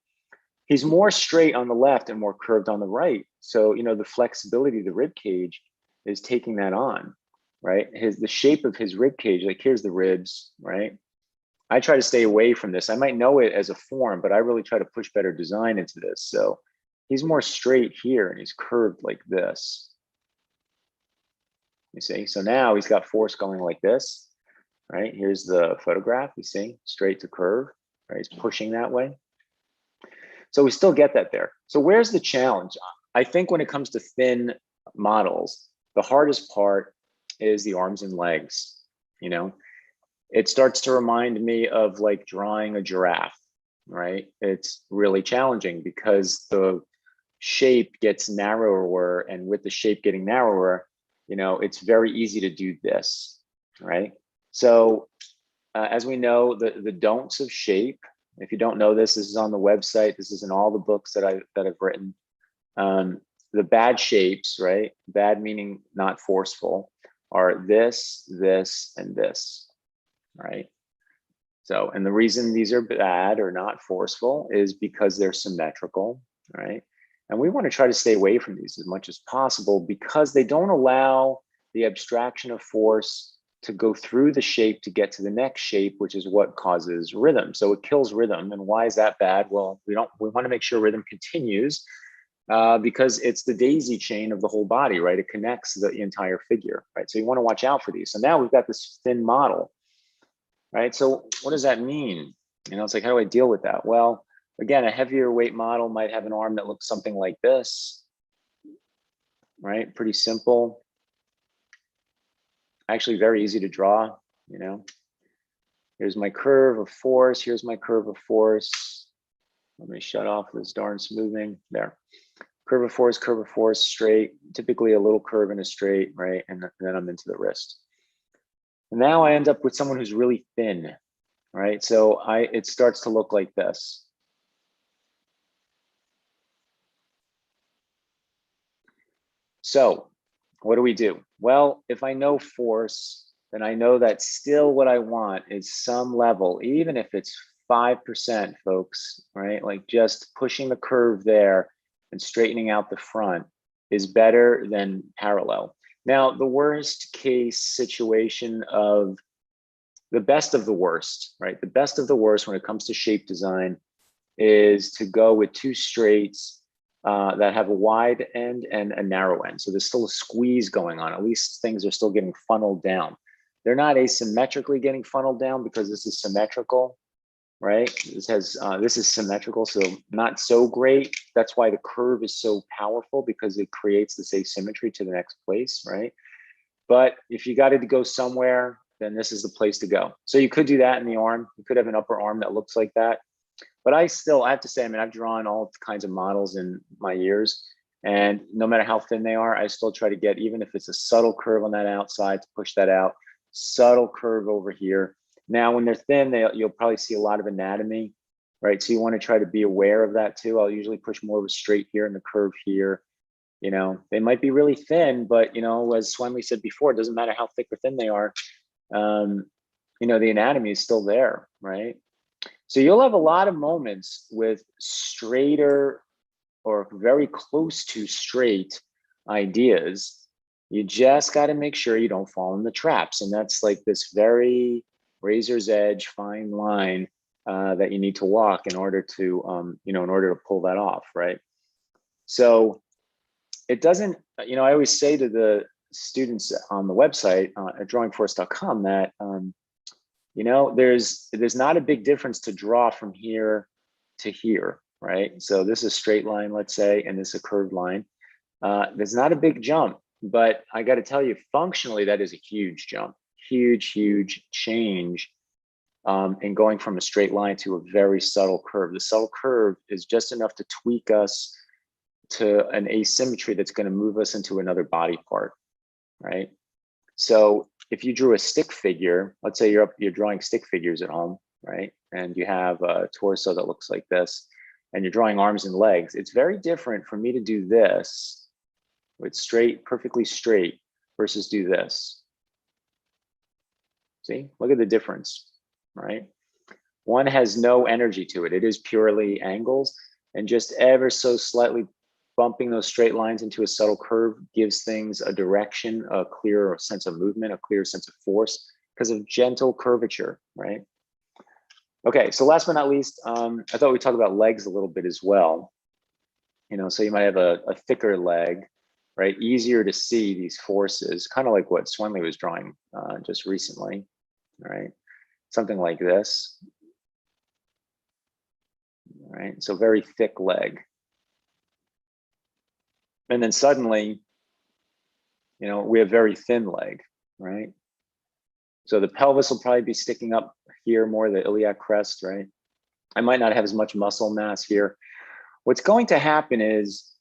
He's more straight on the left and more curved on the right. So, you know, the flexibility of the rib cage is taking that on, right? The shape of his rib cage, like here's the ribs, right? I try to stay away from this. I might know it as a form, but I really try to push better design into this. So he's more straight here and he's curved like this. You see, so now he's got force going like this, right? Here's the photograph, you see, straight to curve, right? He's pushing that way. So we still get that there. So where's the challenge? I think when it comes to thin models, the hardest part is the arms and legs, you know? It starts to remind me of like drawing a giraffe, right? It's really challenging because the shape gets narrower, and with the shape getting narrower, you know, it's very easy to do this, right? So as we know, the don'ts of shape, if you don't know this, this is on the website. This is in all the books that I've written. The bad shapes, right? Bad meaning not forceful, are this, this, and this, right? So, and the reason these are bad or not forceful is because they're symmetrical, right? And we want to try to stay away from these as much as possible because they don't allow the abstraction of force to go through the shape to get to the next shape, which is what causes rhythm. So it kills rhythm. And why is that bad? Well, we want to make sure rhythm continues because it's the daisy chain of the whole body, right? It connects the entire figure, right? So you want to watch out for these. So now we've got this thin model, right? So what does that mean? You know, it's like, how do I deal with that? Well, again, a heavier weight model might have an arm that looks something like this, right? Pretty simple. Actually very easy to draw, you know. Here's my curve of force. Here's my curve of force. Let me shut off this darn smoothing. There. Curve of force, straight. Typically a little curve and a straight, right? And then I'm into the wrist. And now I end up with someone who's really thin, right? So it starts to look like this. So what do we do? Well, if I know force, then I know that still what I want is some level, even if it's 5%, folks, right? Like just pushing the curve there and straightening out the front is better than parallel. Now, the worst case situation of the best of the worst, right? The best of the worst when it comes to shape design is to go with two straights that have a wide end and a narrow end. So there's still a squeeze going on. At least things are still getting funneled down. They're not asymmetrically getting funneled down because this is symmetrical, right? This is symmetrical, so not so great. That's why the curve is so powerful, because it creates this asymmetry to the next place, right? But if you got to go somewhere, then this is the place to go. So you could do that in the arm. You could have an upper arm that looks like that. But I have to say, I mean, I've drawn all kinds of models in my years, and no matter how thin they are, I still try to get, even if it's a subtle curve on that outside, to push that out, subtle curve over here. Now, when they're thin, you'll probably see a lot of anatomy, right? So you want to try to be aware of that too. I'll usually push more of a straight here and the curve here. You know, they might be really thin, but, you know, as Swemley said before, it doesn't matter how thick or thin they are. You know, the anatomy is still there, right? So you'll have a lot of moments with straighter or very close to straight ideas. You just got to make sure you don't fall in the traps. And that's like this very razor's edge fine line that you need to walk in order to, you know, in order to pull that off, right? So it doesn't, you know, I always say to the students on the website at drawingforce.com that You know, there's not a big difference to draw from here to here, right? So this is a straight line, let's say, and this is a curved line. There's not a big jump, but I got to tell you, functionally, that is a huge jump, huge change in going from a straight line to a very subtle curve. The subtle curve is just enough to tweak us to an asymmetry that's going to move us into another body part, right? So if you drew a stick figure, let's say you're drawing stick figures at home, right? And you have a torso that looks like this, and you're drawing arms and legs. It's very different for me to do this with straight, perfectly straight, versus do this. See, look at the difference, right? One has no energy to it. It is purely angles, and just ever so slightly bumping those straight lines into a subtle curve gives things a direction, a clear sense of movement, a clear sense of force because of gentle curvature, right? Okay, so last but not least, I thought we'd talk about legs a little bit as well. You know, so you might have a thicker leg, right? Easier to see these forces, kind of like what Swenley was drawing just recently, right? Something like this, right? So very thick leg. And then suddenly, you know, we have very thin leg, right? So the pelvis will probably be sticking up here more, the iliac crest, right? I might not have as much muscle mass here. What's going to happen is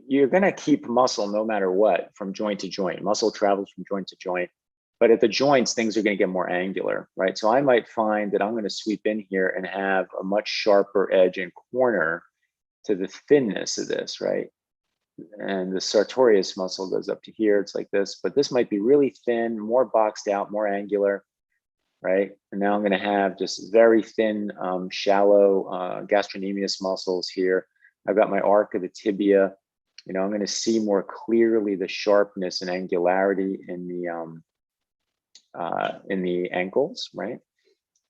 you're going to keep muscle no matter what from joint to joint. Muscle travels from joint to joint, but at the joints, things are going to get more angular, right? So I might find that I'm going to sweep in here and have a much sharper edge and corner to the thinness of this, right? And the sartorius muscle goes up to here. It's like this, but this might be really thin, more boxed out, more angular, right? And now I'm going to have just very thin, shallow gastrocnemius muscles here. I've got my arc of the tibia. You know, I'm going to see more clearly the sharpness and angularity in the ankles, right?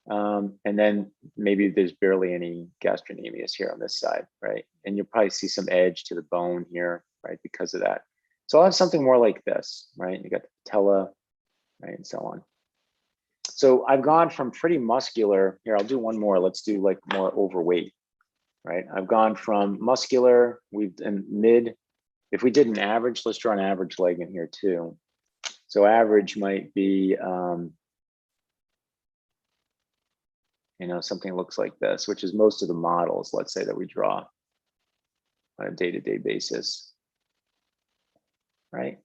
And then maybe there's barely any gastrocnemius here on this side, right? And you'll probably see some edge to the bone here, right? Because of that. So I'll have something more like this, right? You got the patella, right? And so on. So I've gone from pretty muscular here. I'll do one more. Let's do like more overweight, right? I've gone from muscular, we've in mid. If we did an average, let's draw an average leg in here too. So average might be, you know, something looks like this, which is most of the models, let's say, that we draw on a day-to-day basis, right?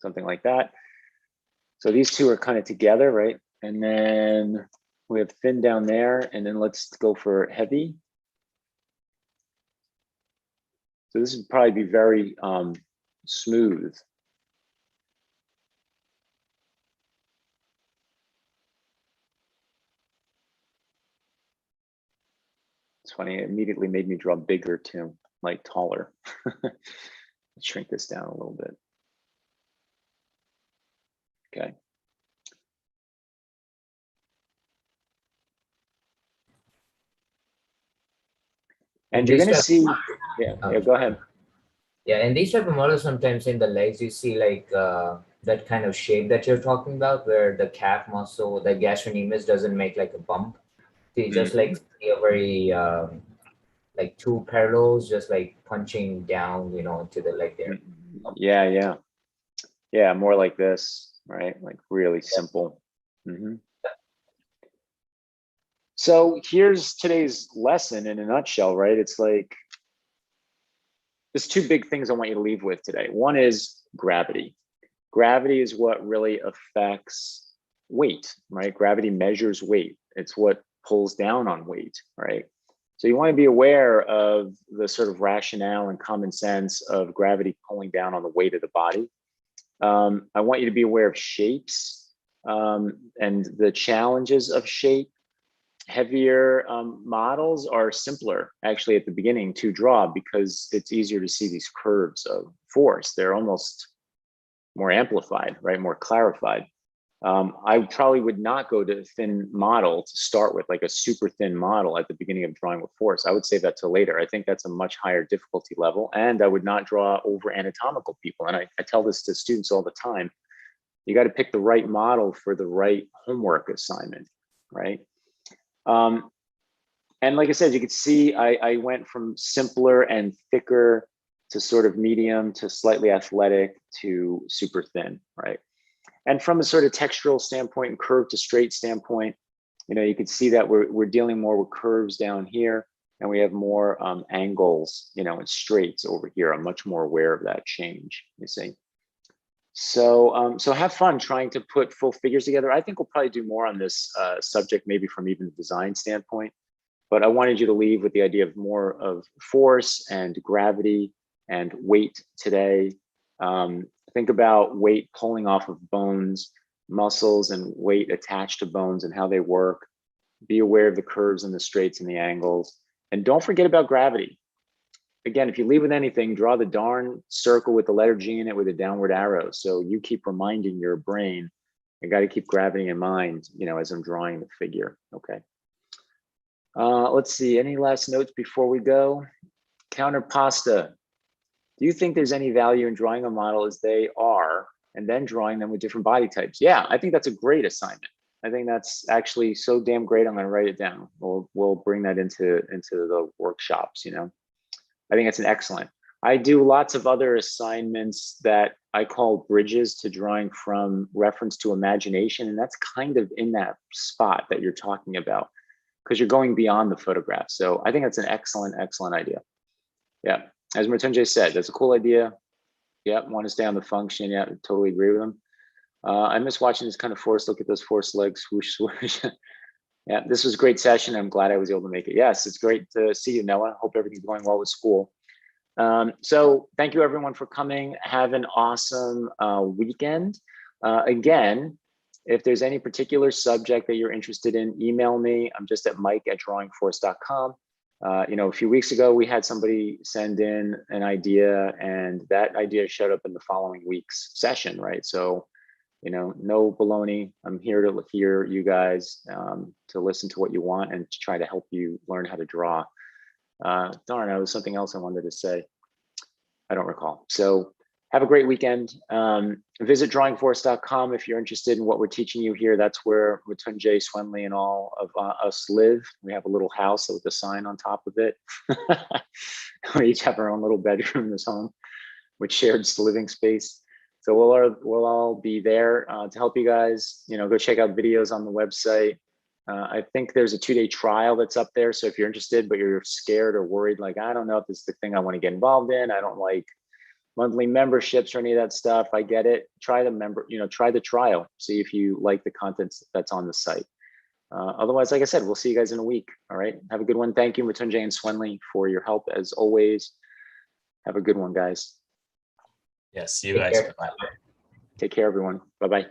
Something like that. So these two are kind of together, right? And then we have thin down there, and then let's go for heavy. So this would probably be very smooth. It's funny, it immediately made me draw bigger too, like taller. Shrink this down a little bit. Okay. And you're going to see, yeah, go ahead. Yeah, in these type of models, sometimes in the legs, you see like that kind of shape that you're talking about, where the calf muscle, the gastrocnemius doesn't make like a bump. So you just like see a very like two parallels, just like punching down, you know, to the leg there. Yeah, more like this, right? Like really simple. So here's today's lesson in a nutshell, right? It's like, there's two big things I want you to leave with today. One is gravity. Gravity is what really affects weight, right? Gravity measures weight. It's what pulls down on weight, right? So you want to be aware of the sort of rationale and common sense of gravity pulling down on the weight of the body. I want you to be aware of shapes and the challenges of shape. Heavier models are simpler actually at the beginning to draw because it's easier to see these curves of force. They're almost more amplified, right? More clarified. I probably would not go to a thin model to start with, like a super thin model at the beginning of drawing with force. I would save that till later. I think that's a much higher difficulty level, and I would not draw over anatomical people. And I tell this to students all the time. You got to pick the right model for the right homework assignment, right? And like I said, you could see I went from simpler and thicker to sort of medium to slightly athletic to super thin, right? And from a sort of textural standpoint and curve to straight standpoint, you know, you can see that we're dealing more with curves down here, and we have more angles, you know, and straights over here. I'm much more aware of that change, you see. So, so have fun trying to put full figures together. I think we'll probably do more on this subject, maybe from even a design standpoint, but I wanted you to leave with the idea of more of force and gravity and weight today. Think about weight pulling off of bones, muscles, and weight attached to bones and how they work. Be aware of the curves and the straights and the angles. And don't forget about gravity. Again, if you leave with anything, draw the darn circle with the letter G in it with a downward arrow. So you keep reminding your brain, I got to keep gravity in mind, you know, as I'm drawing the figure. Okay. Let's see, any last notes before we go? Counter pasta. Do you think there's any value in drawing a model as they are and then drawing them with different body types? Yeah, I think that's a great assignment. I think that's actually so damn great. I'm going to write it down. We'll bring that into the workshops, you know. I think it's an excellent. I do lots of other assignments that I call bridges to drawing from reference to imagination. And that's kind of in that spot that you're talking about, because you're going beyond the photograph. So I think that's an excellent, excellent idea. Yeah, as Mrityunjay said, that's a cool idea. Yeah, want to stay on the function. Yeah, totally agree with him. I miss watching this kind of force. Look at those force legs, swoosh, swoosh. Yeah, this was a great session. I'm glad I was able to make it. Yes, it's great to see you, Noah. Hope everything's going well with school. So thank you everyone for coming. Have an awesome weekend. Again, if there's any particular subject that you're interested in, email me. I'm just at mike@drawingforce.com. You know, a few weeks ago, we had somebody send in an idea, and that idea showed up in the following week's session, right? So, you know, no baloney. I'm here to hear you guys, to listen to what you want and to try to help you learn how to draw. Darn, there was something else I wanted to say. I don't recall. So have a great weekend. Visit drawingforce.com if you're interested in what we're teaching you here. That's where Mrityunjay, Swenley, and all of us live. We have a little house with a sign on top of it. We each have our own little bedroom in this home with shared living space. So we'll all be there to help you guys. You know, go check out videos on the website. I think there's a 2-day trial that's up there. So if you're interested, but you're scared or worried, like, I don't know if this is the thing I want to get involved in. I don't like monthly memberships or any of that stuff. I get it. Try the trial. See if you like the content that's on the site. Otherwise, like I said, we'll see you guys in a week. All right. Have a good one. Thank you, Mrityunjay and Swenley, for your help as always. Have a good one, guys. Yes, see you guys. Bye. Take care, everyone. Bye-bye.